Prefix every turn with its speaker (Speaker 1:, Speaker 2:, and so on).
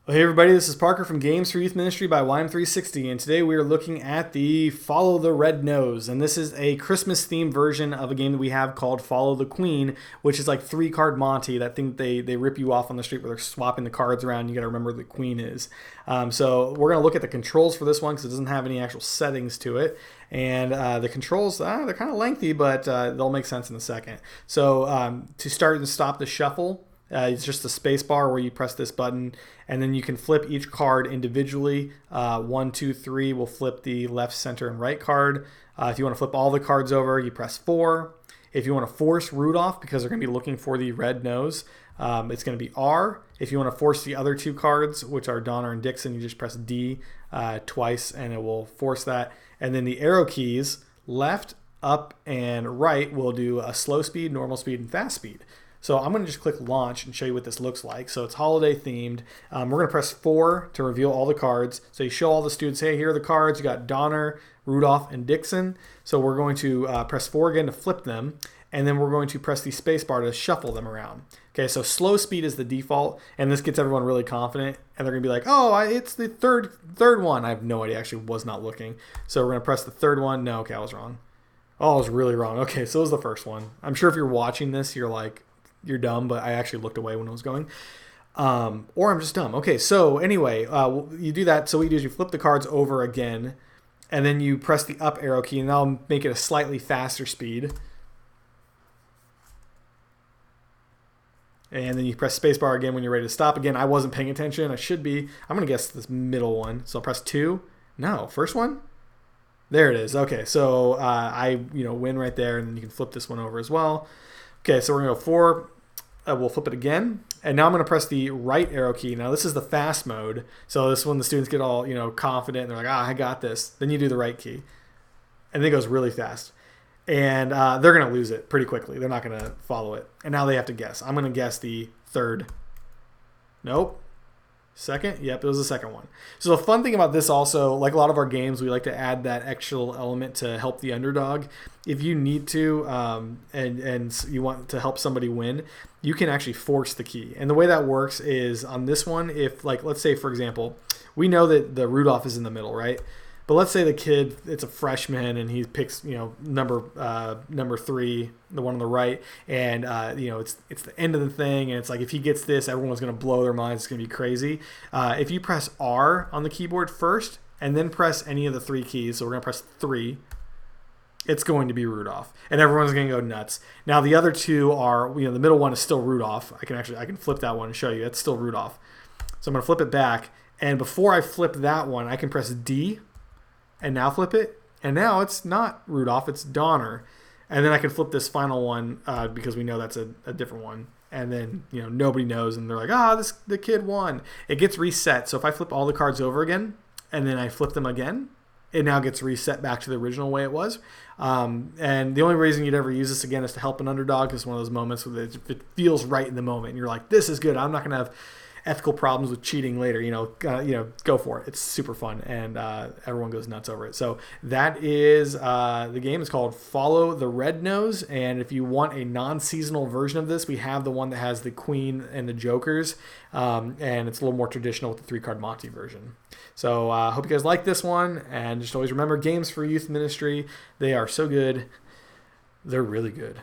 Speaker 1: Well, hey everybody, this is Parker from Games for Youth Ministry by YM360, and today we are looking at the Follow the Red Nose, and this is a Christmas-themed version of a game that we have called Follow the Queen, which is like three-card Monty, that thing they rip you off on the street where they're swapping the cards around, you gotta remember who the Queen is. So we're gonna look at the controls for this one because it doesn't have any actual settings to it, and the controls, they're kind of lengthy, but they'll make sense in a second. So to start and stop the shuffle, it's just a space bar where you press this button, and then you can flip each card individually. 1, 2, 3 will flip the left, center, and right card. If you want to flip all the cards over, you press 4. If you want to force Rudolph, because they're going to be looking for the red nose, it's going to be R. If you want to force the other two cards, which are Donner and Dixon, you just press D twice, and it will force that. And then the arrow keys, left, up, and right, will do a slow speed, normal speed, and fast speed. So I'm going to just click launch and show you what this looks like. So it's holiday themed. We're going to press 4 to reveal all the cards. So you show all the students, hey, here are the cards. You got Donner, Rudolph, and Dixon. So we're going to press 4 again to flip them. And then we're going to press the space bar to shuffle them around. Okay, so slow speed is the default. And this gets everyone really confident. And they're going to be like, oh, it's the third one. I have no idea. Actually was not looking. So we're going to press the third one. No, okay, I was wrong. Oh, I was really wrong. Okay, so it was the first one. I'm sure if you're watching this, you're like, you're dumb, but I actually looked away when I was going. Or I'm just dumb. Okay, so anyway, you do that. So what you do is you flip the cards over again, and then you press the up arrow key, and that'll make it a slightly faster speed. And then you press spacebar again when you're ready to stop. Again, I wasn't paying attention. I should be. I'm going to guess this middle one. So I'll press 2. No, first one? There it is. Okay, so I win right there, and then you can flip this one over as well. Okay, so we're going to go 4. We'll flip it again. And now I'm going to press the right arrow key. Now this is the fast mode. So this is when the students get all confident and they're like, I got this. Then you do the right key. And then it goes really fast. And they're going to lose it pretty quickly. They're not going to follow it. And now they have to guess. I'm going to guess the third. Nope. Second? Yep, it was the second one. So the fun thing about this also, like a lot of our games, we like to add that extra element to help the underdog. If you need to and you want to help somebody win, you can actually force the key. And the way that works is on this one, if like, let's say for example, we know that the Rudolph is in the middle, right? But let's say the kid, it's a freshman, and he picks, number 3, the one on the right, and it's the end of the thing, and it's like if he gets this, everyone's going to blow their minds. It's going to be crazy. If you press R on the keyboard first, and then press any of the 3 keys, so we're going to press 3, it's going to be Rudolph, and everyone's going to go nuts. Now the other two are, the middle one is still Rudolph. I can flip that one and show you. It's still Rudolph. So I'm going to flip it back, and before I flip that one, I can press D. And now flip it, and now it's not Rudolph, it's Donner. And then I can flip this final one because we know that's a different one. And then nobody knows, and they're like, the kid won. It gets reset. So if I flip all the cards over again, and then I flip them again, it now gets reset back to the original way it was. And the only reason you'd ever use this again is to help an underdog. It's one of those moments where it feels right in the moment, and you're like, this is good. I'm not gonna have ethical problems with cheating later, go for it. It's super fun, and everyone goes nuts over it. So that is the game. Is called Follow the Red Nose, and if you want a non-seasonal version of this, we have the one that has the Queen and the Jokers, and it's a little more traditional with the 3-card Monty version. So I hope you guys like this one, and just always remember, Games for Youth Ministry, they are so good. They're really good.